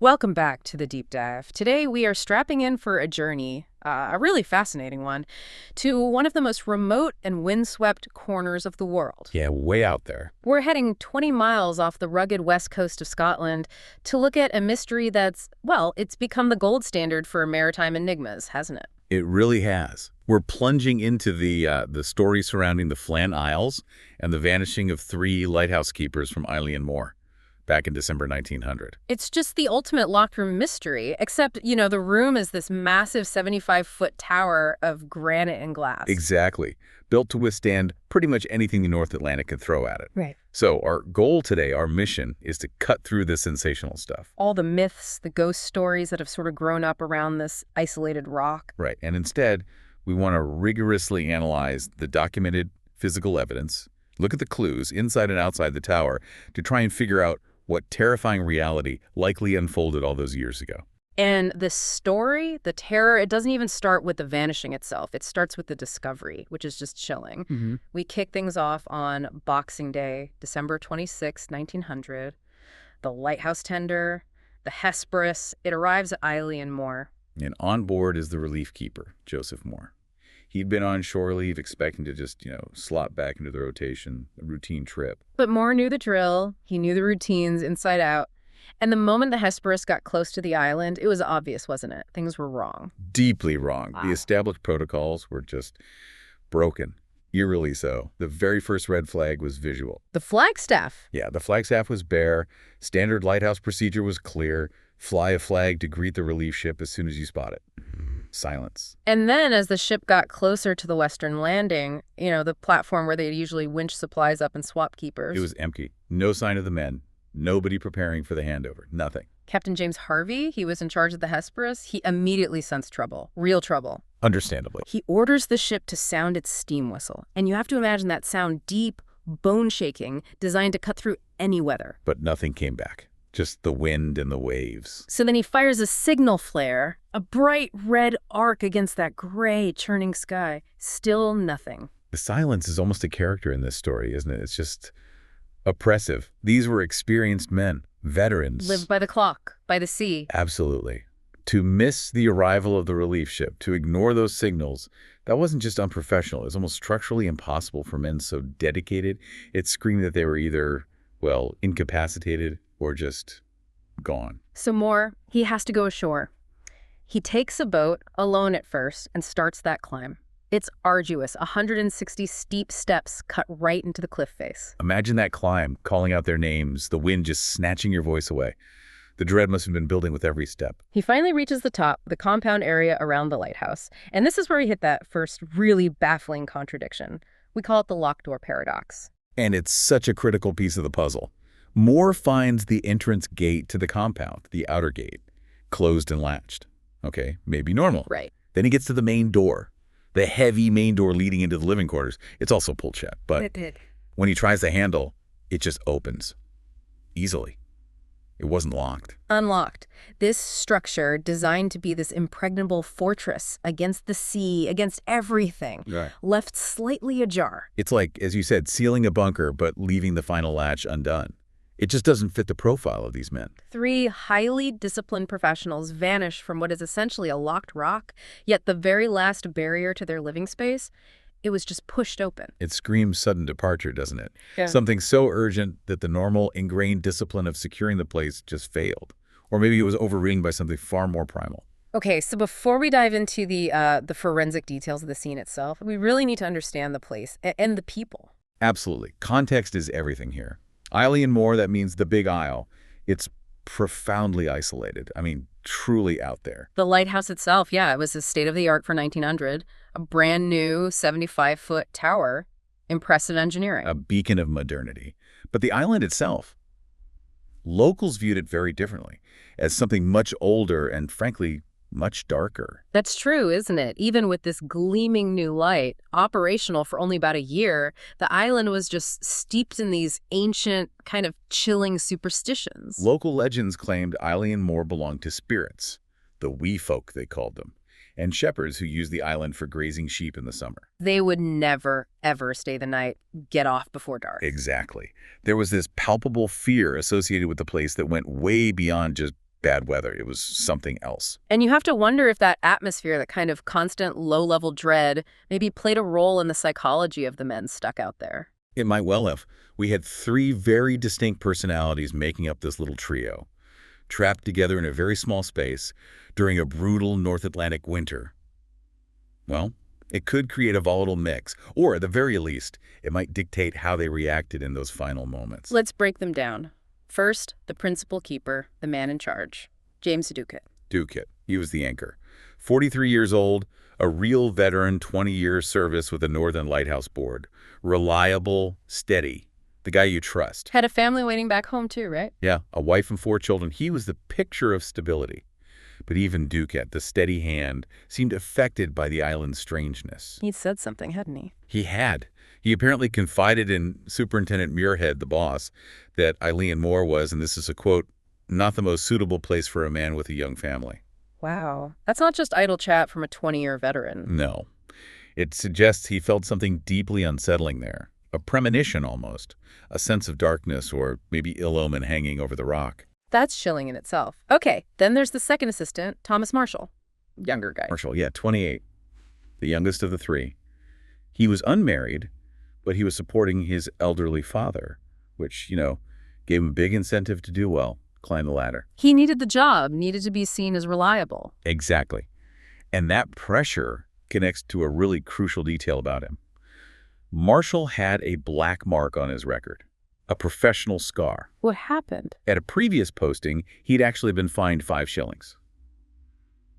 Welcome back to the deep dive. Today we are strapping in for a journey, a really fascinating one, to one of the most remote and windswept corners of the world. Yeah, way out there. We're heading 20 miles off the rugged west coast of Scotland to look at a mystery that's, well, it's become the gold standard for maritime enigmas, hasn't it? It really has. We're plunging into the story surrounding the Flannan Isles and the vanishing of 3 lighthouse keepers from Eilean Mòr back in December 1900. It's just the ultimate locked room mystery, except, the room is this massive 75-foot tower of granite and glass. Exactly. Built to withstand pretty much anything the North Atlantic can throw at it. Right. So our goal today, our mission, is to cut through the sensational stuff. All the myths, the ghost stories that have sort of grown up around this isolated rock. Right. And instead, we want to rigorously analyze the documented physical evidence, look at the clues inside and outside the tower to try and figure out what terrifying reality likely unfolded all those years ago. And the story, the terror, it doesn't even start with the vanishing itself. It starts with the discovery, which is just chilling. Mm-hmm. We kick things off on Boxing Day, December 26, 1900. The lighthouse tender, the Hesperus, it arrives at Eilean Mòr. And on board is the relief keeper, Joseph Mòr. He'd been on shore leave expecting to just, slot back into the rotation, a routine trip. But Mòr knew the drill. He knew the routines inside out. And the moment the Hesperus got close to the island, it was obvious, wasn't it? Things were wrong. Deeply wrong. Wow. The established protocols were just broken. Eerily so. The very first red flag was visual. The flagstaff. Yeah, the flagstaff was bare. Standard lighthouse procedure was clear. Fly a flag to greet the relief ship as soon as you spot it. Silence. And then as the ship got closer to the western landing, the platform where they usually winch supplies up and swap keepers. It was empty. No sign of the men. Nobody preparing for the handover. Nothing. Captain James Harvey, he was in charge of the Hesperus. He immediately sensed trouble. Real trouble. Understandably. He orders the ship to sound its steam whistle. And you have to imagine that sound deep, bone-shaking, designed to cut through any weather. But nothing came back. Just the wind and the waves. So then he fires a signal flare, a bright red arc against that gray, churning sky. Still nothing. The silence is almost a character in this story, isn't it? It's just oppressive. These were experienced men, veterans. Lived by the clock, by the sea. Absolutely. To miss the arrival of the relief ship, to ignore those signals, that wasn't just unprofessional. It was almost structurally impossible for men so dedicated. It screamed that they were either, incapacitated or just gone. So Mòr, he has to go ashore. He takes a boat, alone at first, and starts that climb. It's arduous, 160 steep steps cut right into the cliff face. Imagine that climb, calling out their names, the wind just snatching your voice away. The dread must have been building with every step. He finally reaches the top, the compound area around the lighthouse. And this is where he hit that first really baffling contradiction. We call it the locked door paradox. And it's such a critical piece of the puzzle. Mòr finds the entrance gate to the compound, the outer gate, closed and latched. Okay, maybe normal. Right. Then he gets to the main door, the heavy main door leading into the living quarters. It's also pulled shut, but when he tries the handle, it just opens easily. It wasn't locked. Unlocked. This structure, designed to be this impregnable fortress against the sea, against everything, left slightly ajar. It's like, as you said, sealing a bunker, but leaving the final latch undone. It just doesn't fit the profile of these men. 3 highly disciplined professionals vanish from what is essentially a locked rock, yet the very last barrier to their living space, it was just pushed open. It screams sudden departure, doesn't it? Yeah. Something so urgent that the normal ingrained discipline of securing the place just failed. Or maybe it was overridden by something far more primal. Okay, so before we dive into the forensic details of the scene itself, we really need to understand the place and the people. Absolutely. Context is everything here. Eilean Mòr, that means the Big Isle. It's profoundly isolated. I mean, truly out there. The lighthouse itself, yeah, it was a state-of-the-art for 1900, a brand new 75-foot tower. Impressive engineering. A beacon of modernity. But the island itself, locals viewed it very differently, as something much older and, frankly, much darker. That's true, isn't it? Even with this gleaming new light, operational for only about a year, the island was just steeped in these ancient, kind of chilling superstitions. Local legends claimed Eilean Mòr belonged to spirits, the wee folk they called them, and shepherds who used the island for grazing sheep in the summer. They would never, ever stay the night, get off before dark. Exactly. There was this palpable fear associated with the place that went way beyond just bad weather. It was something else. And you have to wonder if that atmosphere, that kind of constant low-level dread, maybe played a role in the psychology of the men stuck out there. It might well have. We had 3 very distinct personalities making up this little trio, trapped together in a very small space during a brutal North Atlantic winter. Well, it could create a volatile mix, or at the very least, it might dictate how they reacted in those final moments. Let's break them down. First, the principal keeper, the man in charge, James Ducat. Ducat. He was the anchor. 43 years old, a real veteran, 20-year service with the Northern Lighthouse Board. Reliable, steady, the guy you trust. Had a family waiting back home too, right? Yeah, a wife and 4 children. He was the picture of stability. But even Ducat, the steady hand, seemed affected by the island's strangeness. He'd said something, hadn't he? He had. He apparently confided in Superintendent Muirhead, the boss, that Eilean Mòr was, and this is a quote, not the most suitable place for a man with a young family. Wow. That's not just idle chat from a 20-year veteran. No. It suggests he felt something deeply unsettling there. A premonition almost. A sense of darkness or maybe ill omen hanging over the rock. That's chilling in itself. Okay, then there's the second assistant, Thomas Marshall. Younger guy. Marshall, yeah, 28. The youngest of the 3. He was unmarried, but he was supporting his elderly father, which, gave him a big incentive to do well, climb the ladder. He needed the job, needed to be seen as reliable. Exactly. And that pressure connects to a really crucial detail about him. Marshall had a black mark on his record, a professional scar. What happened? At a previous posting, he'd actually been fined 5 shillings.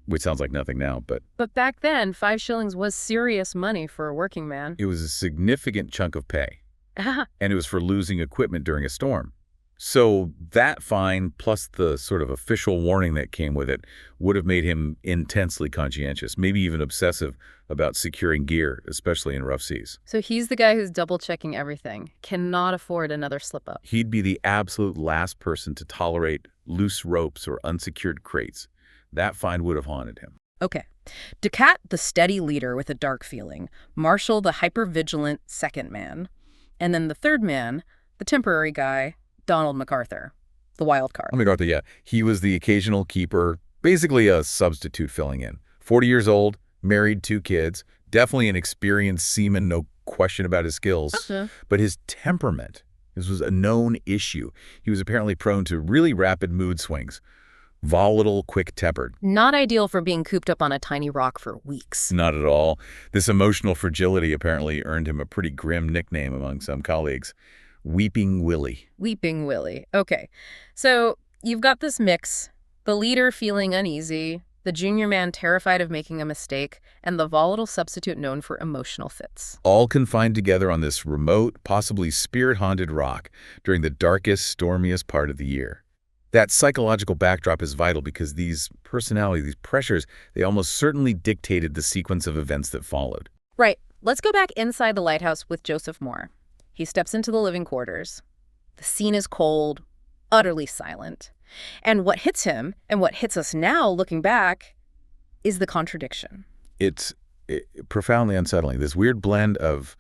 Which sounds like nothing now, but... But back then, 5 shillings was serious money for a working man. It was a significant chunk of pay. And it was for losing equipment during a storm. So that fine, plus the sort of official warning that came with it, would have made him intensely conscientious, maybe even obsessive about securing gear, especially in rough seas. So he's the guy who's double-checking everything, cannot afford another slip-up. He'd be the absolute last person to tolerate loose ropes or unsecured crates. That fine would have haunted him. Okay. Ducat, the steady leader with a dark feeling. Marshall, the hyper-vigilant second man. And then the third man, the temporary guy, Donald McArthur, the wild card. McArthur, yeah. He was the occasional keeper, basically a substitute filling in. 40 years old, married, 2 kids, definitely an experienced seaman, no question about his skills. But his temperament, this was a known issue. He was apparently prone to really rapid mood swings. Volatile, quick-tempered. Not ideal for being cooped up on a tiny rock for weeks. Not at all. This emotional fragility apparently earned him a pretty grim nickname among some colleagues. Weeping Willie. Weeping Willie. Okay. So you've got this mix, the leader feeling uneasy, the junior man terrified of making a mistake, and the volatile substitute known for emotional fits. All confined together on this remote, possibly spirit-haunted rock during the darkest, stormiest part of the year. That psychological backdrop is vital because these personalities, these pressures, they almost certainly dictated the sequence of events that followed. Right. Let's go back inside the lighthouse with Joseph Mòr. He steps into the living quarters. The scene is cold, utterly silent. And what hits him, and what hits us now looking back, is the contradiction. It's profoundly unsettling. This weird blend of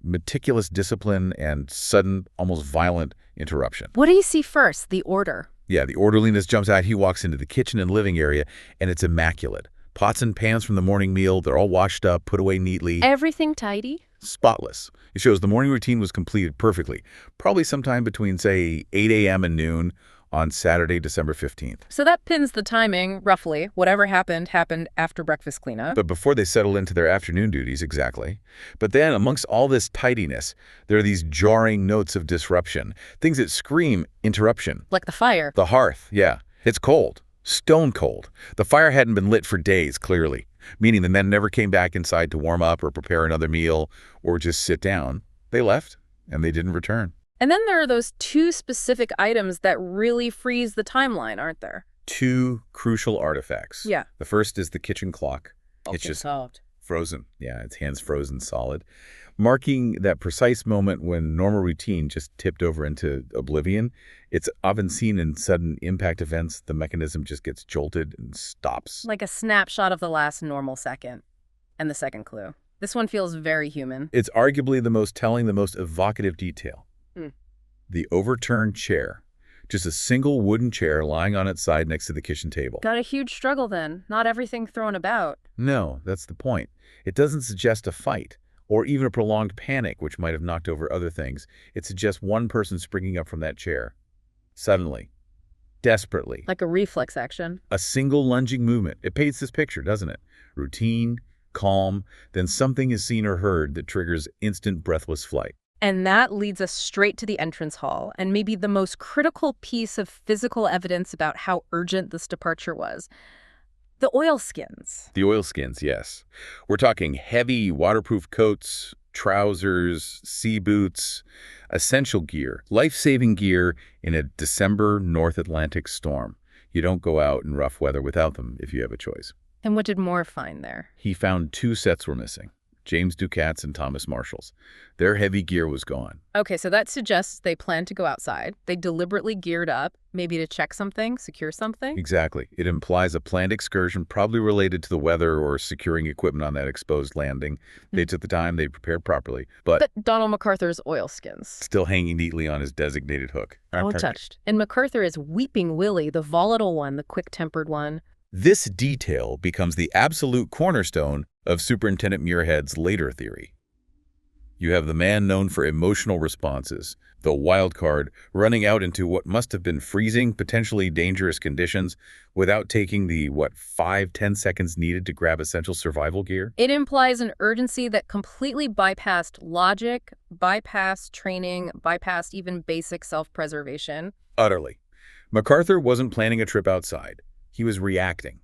meticulous discipline and sudden, almost violent interruption. What do you see first? The order. Yeah, the orderliness jumps out. He walks into the kitchen and living area, and it's immaculate. Pots and pans from the morning meal, they're all washed up, put away neatly. Everything tidy? Spotless. It shows the morning routine was completed perfectly, probably sometime between, say, 8 a.m. and noon on Saturday, December 15th. So that pins the timing, roughly. Whatever happened after breakfast cleanup. But before they settle into their afternoon duties, exactly. But then, amongst all this tidiness, there are these jarring notes of disruption, things that scream interruption. Like the fire. The hearth, yeah. It's cold. Stone cold. The fire hadn't been lit for days, clearly, meaning the men never came back inside to warm up or prepare another meal or just sit down. They left, and they didn't return. And then there are those 2 specific items that really freeze the timeline, aren't there? 2 crucial artifacts. Yeah. The first is the kitchen clock. It's just solved. frozen. Yeah, its hands frozen solid, marking that precise moment when normal routine just tipped over into oblivion. It's often seen in sudden impact events. The mechanism just gets jolted and stops. Like a snapshot of the last normal second. And the second clue. This one feels very human. It's arguably the most telling, the most evocative detail. The overturned chair. Just a single wooden chair lying on its side next to the kitchen table. Got a huge struggle then. Not everything thrown about. No, that's the point. It doesn't suggest a fight, or even a prolonged panic which might have knocked over other things. It suggests one person springing up from that chair. Suddenly. Desperately. Like a reflex action. A single lunging movement. It paints this picture, doesn't it? Routine, calm, then something is seen or heard that triggers instant breathless flight. And that leads us straight to the entrance hall, and maybe the most critical piece of physical evidence about how urgent this departure was. The oilskins. The oilskins, yes. We're talking heavy, waterproof coats, trousers, sea boots, essential gear, life-saving gear in a December North Atlantic storm. You don't go out in rough weather without them if you have a choice. And what did Mòr find there? He found 2 sets were missing. James Ducat's and Thomas Marshall's. Their heavy gear was gone. Okay, so that suggests they planned to go outside. They deliberately geared up, maybe to check something, secure something? Exactly. It implies a planned excursion, probably related to the weather or securing equipment on that exposed landing. They took the time, they prepared properly. But Donald McArthur's oilskins. Still hanging neatly on his designated hook. Untouched. And McArthur is Weeping Willie, the volatile one, the quick-tempered one. This detail becomes the absolute cornerstone of Superintendent Muirhead's later theory. You have the man known for emotional responses, the wild card, running out into what must have been freezing, potentially dangerous conditions without taking the, 5-10 seconds needed to grab essential survival gear? It implies an urgency that completely bypassed logic, bypassed training, bypassed even basic self-preservation. Utterly. McArthur wasn't planning a trip outside. He was reacting,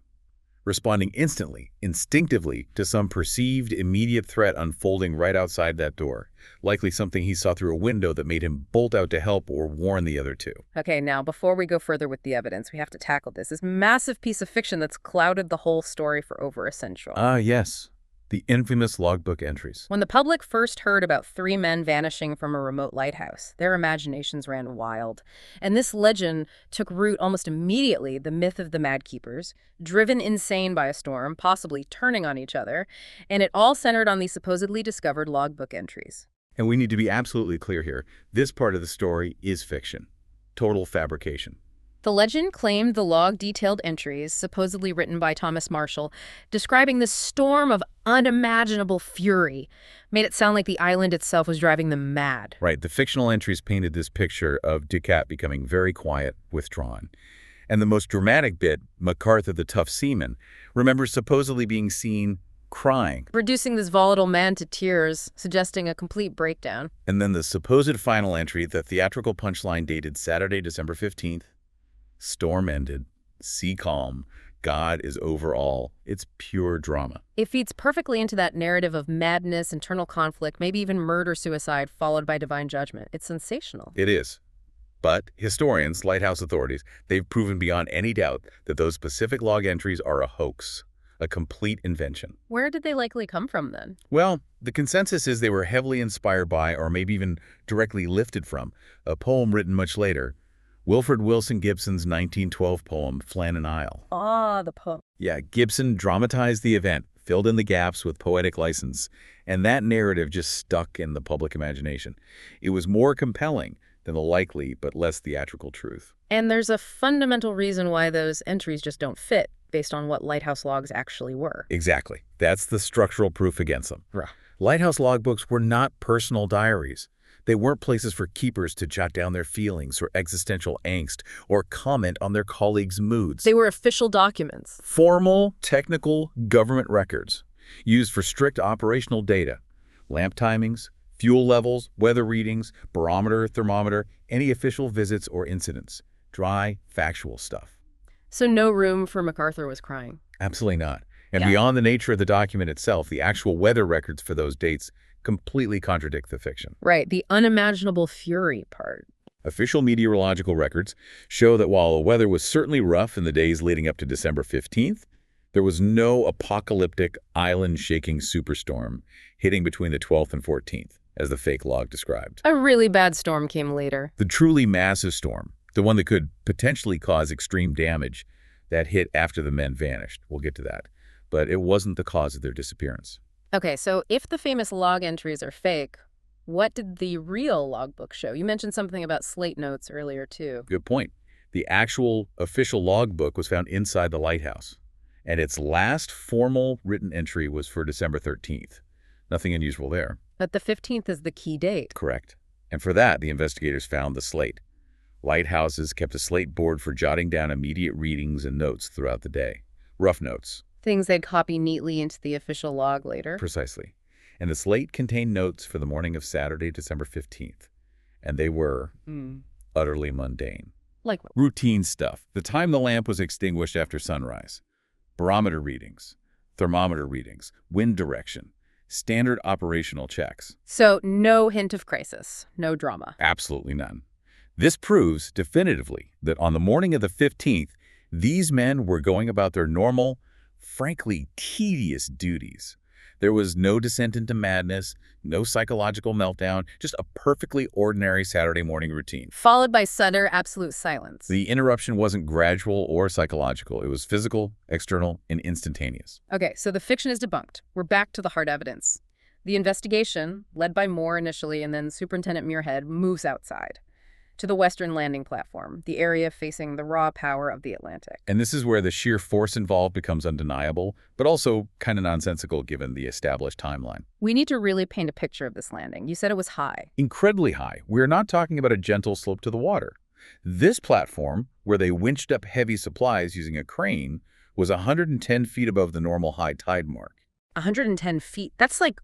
responding instantly, instinctively, to some perceived immediate threat unfolding right outside that door, likely something he saw through a window that made him bolt out to help or warn the other 2. Okay, now, before we go further with the evidence, we have to tackle this massive piece of fiction that's clouded the whole story for over a century. Yes. The infamous logbook entries. When the public first heard about 3 men vanishing from a remote lighthouse, their imaginations ran wild. And this legend took root almost immediately, the myth of the Mad Keepers, driven insane by a storm, possibly turning on each other, and it all centered on these supposedly discovered logbook entries. And we need to be absolutely clear here. This part of the story is fiction. Total fabrication. The legend claimed the log-detailed entries, supposedly written by Thomas Marshall, describing this storm of unimaginable fury, made it sound like the island itself was driving them mad. Right. The fictional entries painted this picture of Ducat becoming very quiet, withdrawn. And the most dramatic bit, McArthur, the tough seaman, remembers supposedly being seen crying. Reducing this volatile man to tears, suggesting a complete breakdown. And then the supposed final entry, the theatrical punchline dated Saturday, December 15th. Storm ended, sea calm, God is over all. It's pure drama. It feeds perfectly into that narrative of madness, internal conflict, maybe even murder-suicide, followed by divine judgment. It's sensational. It is. But historians, lighthouse authorities, they've proven beyond any doubt that those specific log entries are a hoax, a complete invention. Where did they likely come from, then? Well, the consensus is they were heavily inspired by, or maybe even directly lifted from, a poem written much later, Wilfred Wilson Gibson's 1912 poem, Flannan Isle. Ah, the poem. Yeah, Gibson dramatized the event, filled in the gaps with poetic license, and that narrative just stuck in the public imagination. It was more compelling than the likely but less theatrical truth. And there's a fundamental reason why those entries just don't fit, based on what lighthouse logs actually were. Exactly. That's the structural proof against them. Right. Lighthouse logbooks were not personal diaries. They weren't places for keepers to jot down their feelings or existential angst or comment on their colleagues' moods. They were official documents. Formal, technical government records used for strict operational data, lamp timings, fuel levels, weather readings, barometer, thermometer, any official visits or incidents. Dry, factual stuff. So no room for McArthur was crying. Absolutely not. And beyond the nature of the document itself, the actual weather records for those dates completely contradict the fiction. Right, the unimaginable fury part. Official meteorological records show that while the weather was certainly rough in the days leading up to December 15th, there was no apocalyptic island-shaking superstorm hitting between the 12th and 14th, as the fake log described. A really bad storm came later. The truly massive storm, the one that could potentially cause extreme damage, that hit after the men vanished. We'll get to that. But it wasn't the cause of their disappearance. Okay, so if the famous log entries are fake, What did the real logbook show? You mentioned something about slate notes earlier, too. Good point. The actual official logbook was found inside the lighthouse, and its last formal written entry was for December 13th. Nothing unusual there. But the 15th is the key date. Correct. And for that, the investigators found the slate. Lighthouses kept a slate board for jotting down immediate readings and notes throughout the day. Rough notes. Things they'd copy neatly into the official log later. Precisely. And the slate contained notes for the morning of Saturday, December 15th. And they were utterly mundane. Like what? Routine stuff. The time the lamp was extinguished after sunrise. Barometer readings. Thermometer readings. Wind direction. Standard operational checks. So no hint of crisis. No drama. Absolutely none. This proves definitively that on the morning of the 15th, these men were going about their normal, frankly tedious duties. There was no descent into madness, no psychological meltdown, just a perfectly ordinary Saturday morning routine. Followed by sudden absolute silence. The interruption wasn't gradual or psychological. It was physical, external, and instantaneous. Okay, so the fiction is debunked. We're back to the hard evidence. The investigation, led by Mòr initially and then Superintendent Muirhead, moves outside to the western landing platform, the area facing the raw power of the Atlantic. And this is where the sheer force involved becomes undeniable, but also kind of nonsensical given the established timeline. We need to really paint a picture of this landing. You said it was high. Incredibly high. We're not talking about a gentle slope to the water. This platform, where they winched up heavy supplies using a crane, was 110 feet above the normal high tide mark. 110 feet? That's like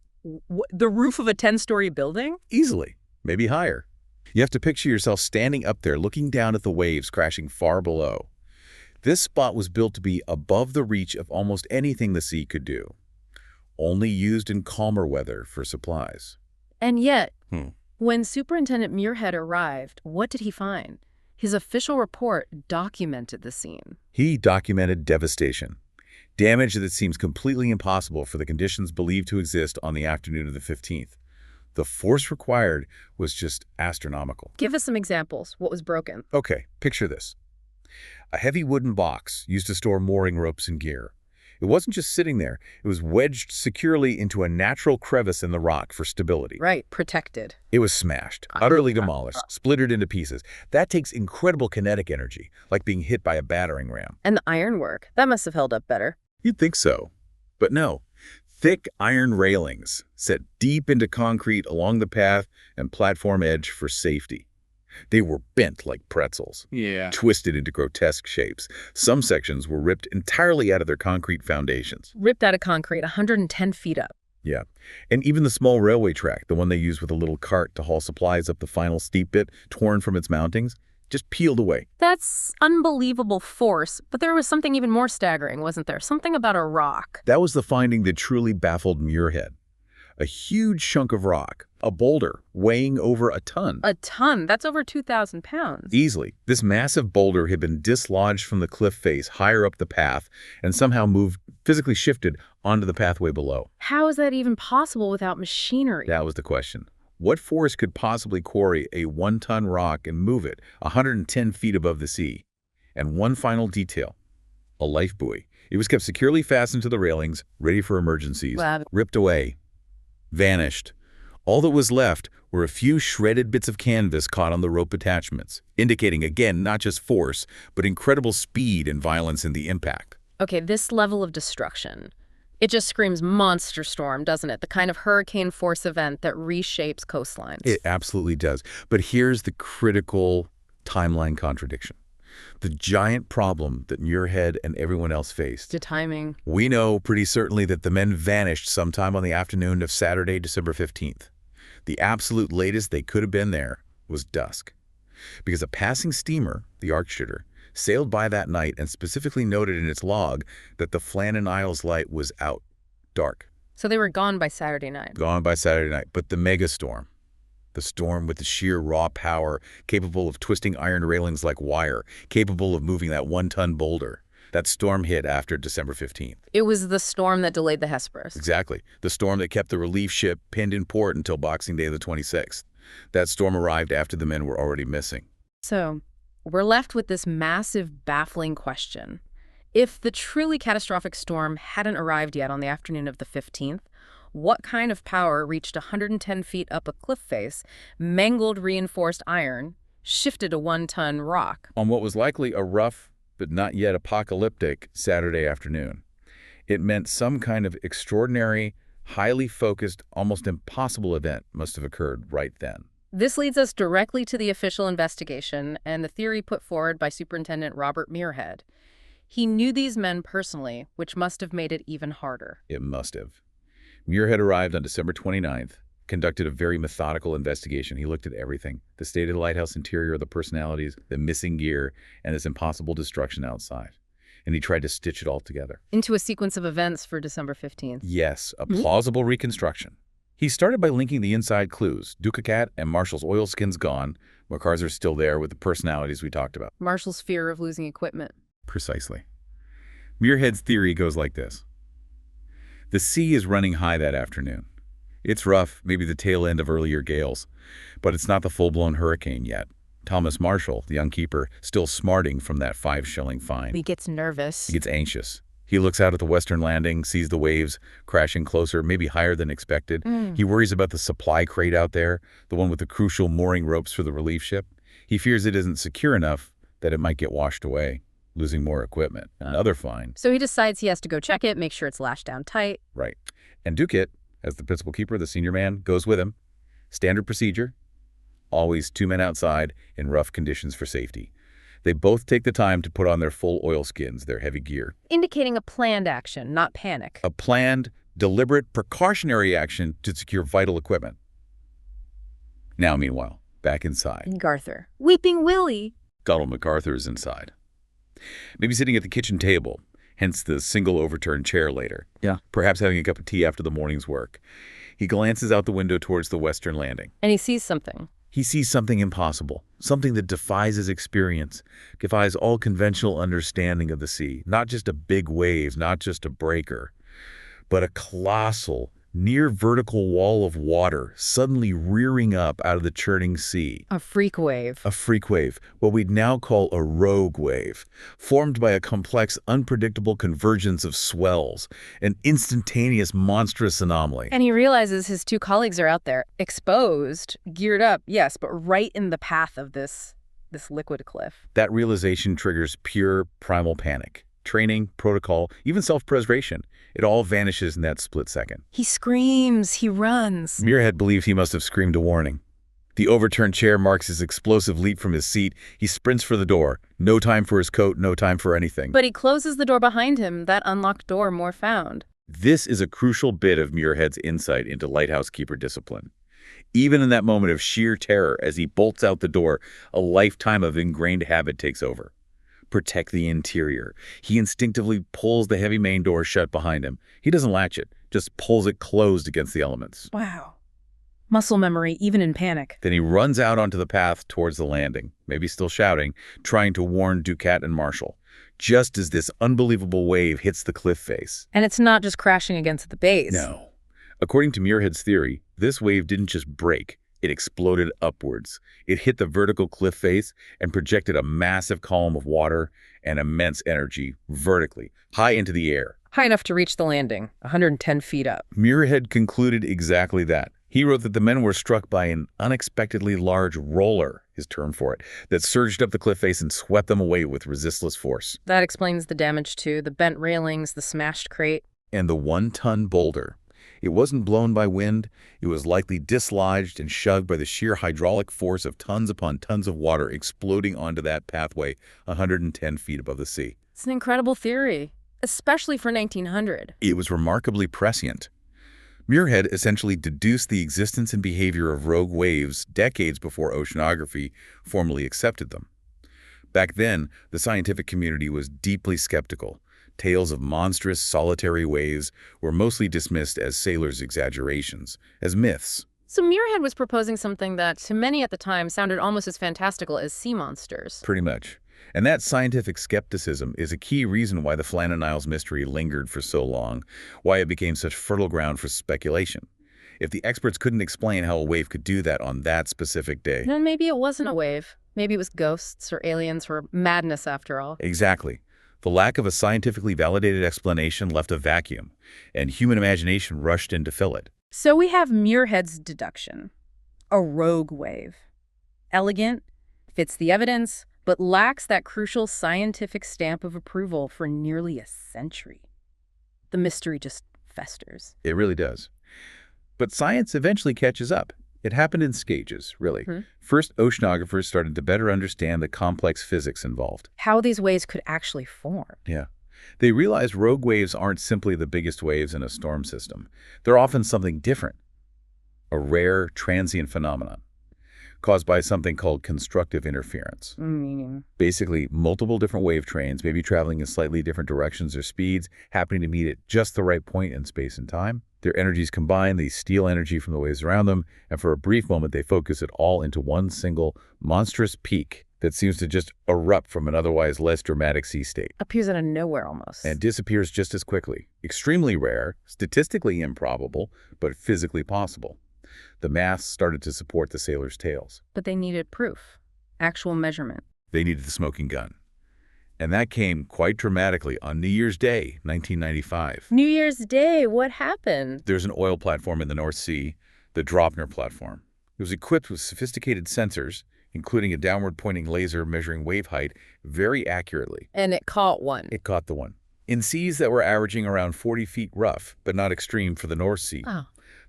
the roof of a 10-story building? Easily. Maybe higher. You have to picture yourself standing up there looking down at the waves crashing far below. This spot was built to be above the reach of almost anything the sea could do. Only used in calmer weather for supplies. And yet, when Superintendent Muirhead arrived, what did he find? His official report documented the scene. He documented devastation. Damage that seems completely impossible for the conditions believed to exist on the afternoon of the 15th. The force required was just astronomical. Give us some examples. What was broken? Okay, picture this. A heavy wooden box used to store mooring ropes and gear. It wasn't just sitting there. It was wedged securely into a natural crevice in the rock for stability. Right, protected. It was smashed, utterly demolished, splintered into pieces. That takes incredible kinetic energy, like being hit by a battering ram. And the ironwork, that must have held up better. You'd think so. But no. Thick iron railings set deep into concrete along the path and platform edge for safety. They were bent like pretzels, twisted into grotesque shapes. Some sections were ripped entirely out of their concrete foundations. Ripped out of concrete, 110 feet up. Yeah, and even the small railway track, the one they used with a little cart to haul supplies up the final steep bit, torn from its mountings, just peeled away. That's unbelievable force, but there was something even more staggering, wasn't there? Something about a rock. That was the finding that truly baffled Muirhead. A huge chunk of rock, a boulder weighing over a ton. A ton? That's over 2,000 pounds. Easily. This massive boulder had been dislodged from the cliff face higher up the path and somehow moved, physically shifted, onto the pathway below. How is that even possible without machinery? That was the question. What force could possibly quarry a 1-ton rock and move it 110 feet above the sea? And one final detail, a life buoy. It was kept securely fastened to the railings, ready for emergencies. Wow. Ripped away. Vanished. All that was left were a few shredded bits of canvas caught on the rope attachments, indicating, again, not just force, but incredible speed and violence in the impact. Okay, this level of destruction, it just screams monster storm, doesn't it? The kind of hurricane force event that reshapes coastlines. It absolutely does. But here's the critical timeline contradiction. The giant problem that Muirhead and everyone else faced. The timing. We know pretty certainly that the men vanished sometime on the afternoon of Saturday, December 15th. The absolute latest they could have been there was dusk. Because a passing steamer, the Arcshooter, sailed by that night and specifically noted in its log that the Flannan Isles light was out, dark. So they were gone by Saturday night. Gone by Saturday night. But the megastorm, the storm with the sheer raw power, capable of twisting iron railings like wire, capable of moving that 1-ton boulder, that storm hit after December 15th. It was the storm that delayed the Hesperus. Exactly. The storm that kept the relief ship pinned in port until Boxing Day the 26th. That storm arrived after the men were already missing. So we're left with this massive, baffling question. If the truly catastrophic storm hadn't arrived yet on the afternoon of the 15th, What kind of power reached 110 feet up a cliff face, mangled reinforced iron, shifted a 1-ton rock? On what was likely a rough, but not yet apocalyptic, Saturday afternoon. It meant some kind of extraordinary, highly focused, almost impossible event must have occurred right then. This leads us directly to the official investigation and the theory put forward by Superintendent Robert Muirhead. He knew these men personally, which must have made it even harder. It must have. Muirhead arrived on December 29th, conducted a very methodical investigation. He looked at everything: the state of the lighthouse interior, the personalities, the missing gear, and this impossible destruction outside. And he tried to stitch it all together. Into a sequence of events for December 15th. Yes, a plausible reconstruction. He started by linking the inside clues. Ducat and Marshall's oilskins gone. McArthur's still there with the personalities we talked about. Marshall's fear of losing equipment. Precisely. Muirhead's theory goes like this. The sea is running high that afternoon. It's rough, maybe the tail end of earlier gales, but it's not the full-blown hurricane yet. Thomas Marshall, the young keeper, still smarting from that 5-shilling fine. He gets nervous. He gets anxious. He looks out at the western landing, sees the waves crashing closer, maybe higher than expected. He worries about the supply crate out there, the one with the crucial mooring ropes for the relief ship. He fears it isn't secure enough, that it might get washed away, losing more equipment. Another fine. So he decides he has to go check it, make sure it's lashed down tight. Right. And Ducat, as the principal keeper, the senior man, goes with him. Standard procedure. Always 2 men outside in rough conditions for safety. They both take the time to put on their full oilskins, their heavy gear. Indicating a planned action, not panic. A planned, deliberate, precautionary action to secure vital equipment. Now, meanwhile, back inside. McArthur. Weeping Willie. Donald McArthur is inside. Maybe sitting at the kitchen table, hence the single overturned chair later. Yeah. Perhaps having a cup of tea after the morning's work. He glances out the window towards the western landing. And he sees something. He sees something impossible, something that defies his experience, defies all conventional understanding of the sea. Not just a big wave, not just a breaker, but a colossal, near vertical wall of water suddenly rearing up out of the churning sea. A freak wave. A freak wave, what we'd now call a rogue wave, formed by a complex, unpredictable convergence of swells, an instantaneous, monstrous anomaly. And he realizes his 2 colleagues are out there, exposed, geared up, yes, but right in the path of this liquid cliff. That realization triggers pure primal panic. Training, protocol, even self-preservation. It all vanishes in that split second. He screams, he runs. Muirhead believes he must have screamed a warning. The overturned chair marks his explosive leap from his seat. He sprints for the door. No time for his coat, no time for anything. But he closes the door behind him, that unlocked door Mòr found. This is a crucial bit of Muirhead's insight into lighthouse keeper discipline. Even in that moment of sheer terror, as he bolts out the door, a lifetime of ingrained habit takes over. Protect the interior. He instinctively pulls the heavy main door shut behind him. He doesn't latch it, just pulls it closed against the elements. Wow. Muscle memory, even in panic. Then he runs out onto the path towards the landing, maybe still shouting, trying to warn Ducat and Marshall, just as this unbelievable wave hits the cliff face. And it's not just crashing against the base. No. According to Muirhead's theory, this wave didn't just break. It exploded upwards. It hit the vertical cliff face and projected a massive column of water and immense energy vertically, high into the air. High enough to reach the landing, 110 feet up. Muirhead concluded exactly that. He wrote that the men were struck by an unexpectedly large roller, his term for it, that surged up the cliff face and swept them away with resistless force. That explains the damage too, the bent railings, the smashed crate. And the 1-ton boulder. It wasn't blown by wind. It was likely dislodged and shoved by the sheer hydraulic force of tons upon tons of water exploding onto that pathway 110 feet above the sea. It's an incredible theory, especially for 1900. It was remarkably prescient. Muirhead essentially deduced the existence and behavior of rogue waves decades before oceanography formally accepted them. Back then, the scientific community was deeply skeptical. Tales of monstrous, solitary waves were mostly dismissed as sailors' exaggerations, as myths. So Muirhead was proposing something that, to many at the time, sounded almost as fantastical as sea monsters. Pretty much. And that scientific skepticism is a key reason why the Flannan Isles mystery lingered for so long, why it became such fertile ground for speculation. If the experts couldn't explain how a wave could do that on that specific day. Then maybe it wasn't a wave. Maybe it was ghosts or aliens or madness after all. Exactly. The lack of a scientifically validated explanation left a vacuum, and human imagination rushed in to fill it. So we have Muirhead's deduction, a rogue wave. Elegant, fits the evidence, but lacks that crucial scientific stamp of approval for nearly a century. The mystery just festers. It really does. But science eventually catches up. It happened in stages, really. First, oceanographers started to better understand the complex physics involved. How these waves could actually form. Yeah. They realized rogue waves aren't simply the biggest waves in a storm system. They're often something different, a rare transient phenomenon caused by something called constructive interference. Meaning? Basically, multiple different wave trains, maybe traveling in slightly different directions or speeds, happening to meet at just the right point in space and time. Their energies combine, they steal energy from the waves around them, and for a brief moment they focus it all into one single, monstrous peak that seems to just erupt from an otherwise less dramatic sea state. Appears out of nowhere almost. And disappears just as quickly. Extremely rare, statistically improbable, but physically possible. The math started to support the sailors' tales. But they needed proof, actual measurement. They needed the smoking gun. And that came quite dramatically on New Year's Day, 1995. New Year's Day, what happened? There's an oil platform in the North Sea, the Dropner platform. It was equipped with sophisticated sensors, including a downward-pointing laser measuring wave height very accurately. And it caught one. It caught the one. In seas that were averaging around 40 feet rough, but not extreme for the North Sea.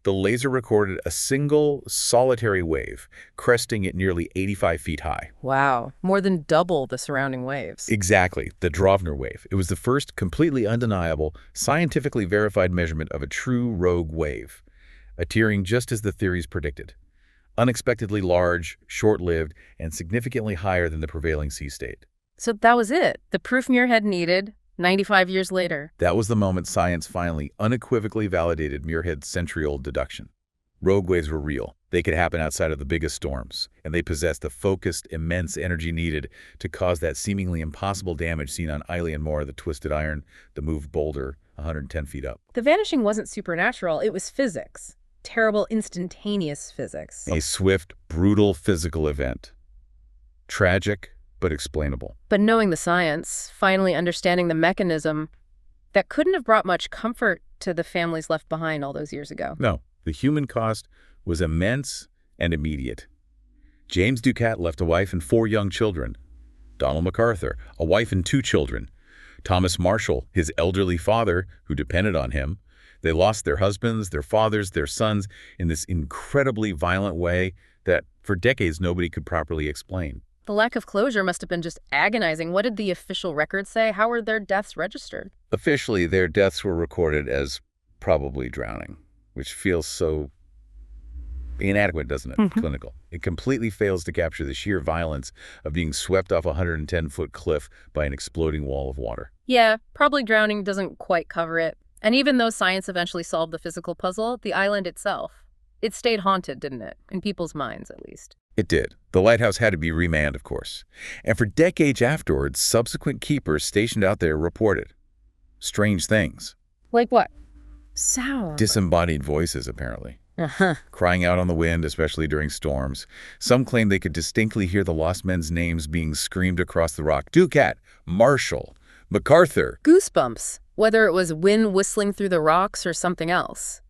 The laser recorded a single, solitary wave, cresting at nearly 85 feet high. Wow, more than double the surrounding waves. Exactly, the Dropner wave. It was the first completely undeniable, scientifically verified measurement of a true rogue wave, appearing just as the theories predicted. Unexpectedly large, short-lived, and significantly higher than the prevailing sea state. So that was it, the proof Muirhead needed. 95 years later. That was the moment science finally unequivocally validated Muirhead's century-old deduction. Rogue waves were real. They could happen outside of the biggest storms, and they possessed the focused, immense energy needed to cause that seemingly impossible damage seen on Eilean Mòr, the twisted iron, the moved boulder, 110 feet up. The vanishing wasn't supernatural, it was physics. Terrible, instantaneous physics. A swift, brutal physical event. Tragic, but explainable. But knowing the science, finally understanding the mechanism, that couldn't have brought much comfort to the families left behind all those years ago. No, the human cost was immense and immediate. James Ducat left a wife and 4 young children. Donald McArthur, a wife and 2 children. Thomas Marshall, his elderly father, who depended on him. They lost their husbands, their fathers, their sons in this incredibly violent way that, for decades, nobody could properly explain. The lack of closure must have been just agonizing. What did the official records say? How were their deaths registered? Officially, their deaths were recorded as probably drowning, which feels so inadequate, doesn't it? Clinical. It completely fails to capture the sheer violence of being swept off a 110-foot cliff by an exploding wall of water. Yeah, probably drowning doesn't quite cover it. And even though science eventually solved the physical puzzle, the island itself, it stayed haunted, didn't it? In people's minds, at least. It did. The lighthouse had to be remanned, of course. And for decades afterwards, subsequent keepers stationed out there reported strange things. Like what? Sound. Disembodied voices, apparently. Crying out on the wind, especially during storms. Some claim they could distinctly hear the lost men's names being screamed across the rock. Ducat, Marshall, McArthur. Goosebumps, whether it was wind whistling through the rocks or something else.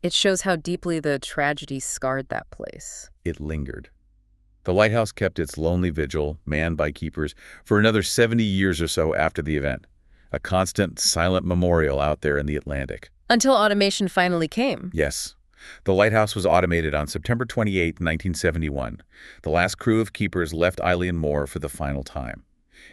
It shows how deeply the tragedy scarred that place. It lingered. The lighthouse kept its lonely vigil, manned by keepers, for another 70 years or so after the event. A constant, silent memorial out there in the Atlantic. Until automation finally came. Yes. The lighthouse was automated on September 28, 1971. The last crew of keepers left Eilean Mòr for the final time.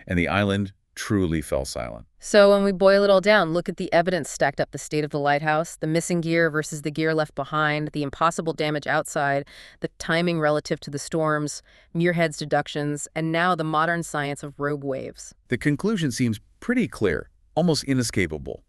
And the island truly fell silent. So when we boil it all down, look at the evidence stacked up: the state of the lighthouse, the missing gear versus the gear left behind, the impossible damage outside, the timing relative to the storms, Muirhead's deductions, and now the modern science of rogue waves. The conclusion seems pretty clear, almost inescapable.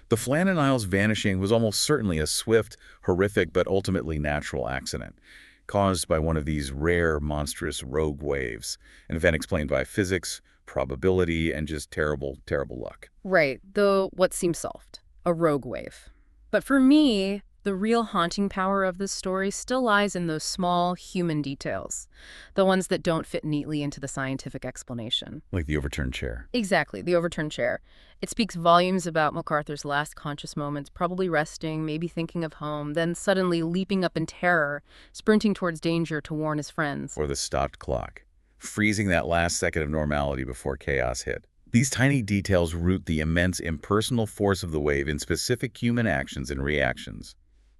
The Flannan Isles vanishing was almost certainly a swift, horrific, but ultimately natural accident, caused by one of these rare, monstrous rogue waves, an event explained by physics, probability, and just terrible, terrible luck. Right, though what seems solved, a rogue wave. But for me, The real haunting power of this story still lies in those small, human details, the ones that don't fit neatly into the scientific explanation. Like the overturned chair. Exactly, the overturned chair. It speaks volumes about McArthur's last conscious moments, probably resting, maybe thinking of home, then suddenly leaping up in terror, sprinting towards danger to warn his friends. Or the stopped clock, freezing that last second of normality before chaos hit. These tiny details root the immense impersonal force of the wave in specific human actions and reactions.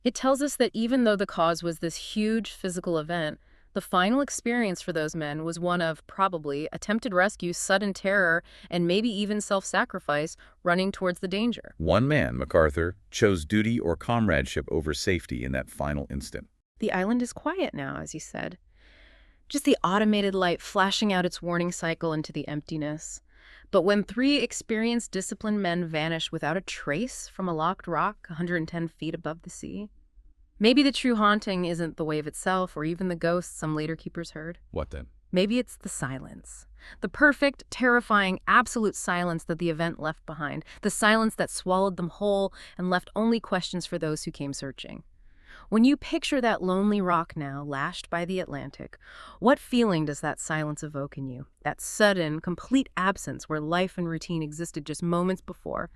It tells us that even though the cause was this huge physical event, the final experience for those men was one of, probably, attempted rescue, sudden terror, and maybe even self-sacrifice, running towards the danger. One man, McArthur, chose duty or comradeship over safety in that final instant. The island is quiet now, as you said. Just the automated light flashing out its warning cycle into the emptiness. But when 3 experienced, disciplined men vanish without a trace from a locked rock 110 feet above the sea, maybe the true haunting isn't the wave itself or even the ghosts some later keepers heard. What then? Maybe it's the silence. The perfect, terrifying, absolute silence that the event left behind. The silence that swallowed them whole and left only questions for those who came searching. When you picture that lonely rock now, lashed by the Atlantic, what feeling does that silence evoke in you? That sudden, complete absence where life and routine existed just moments before?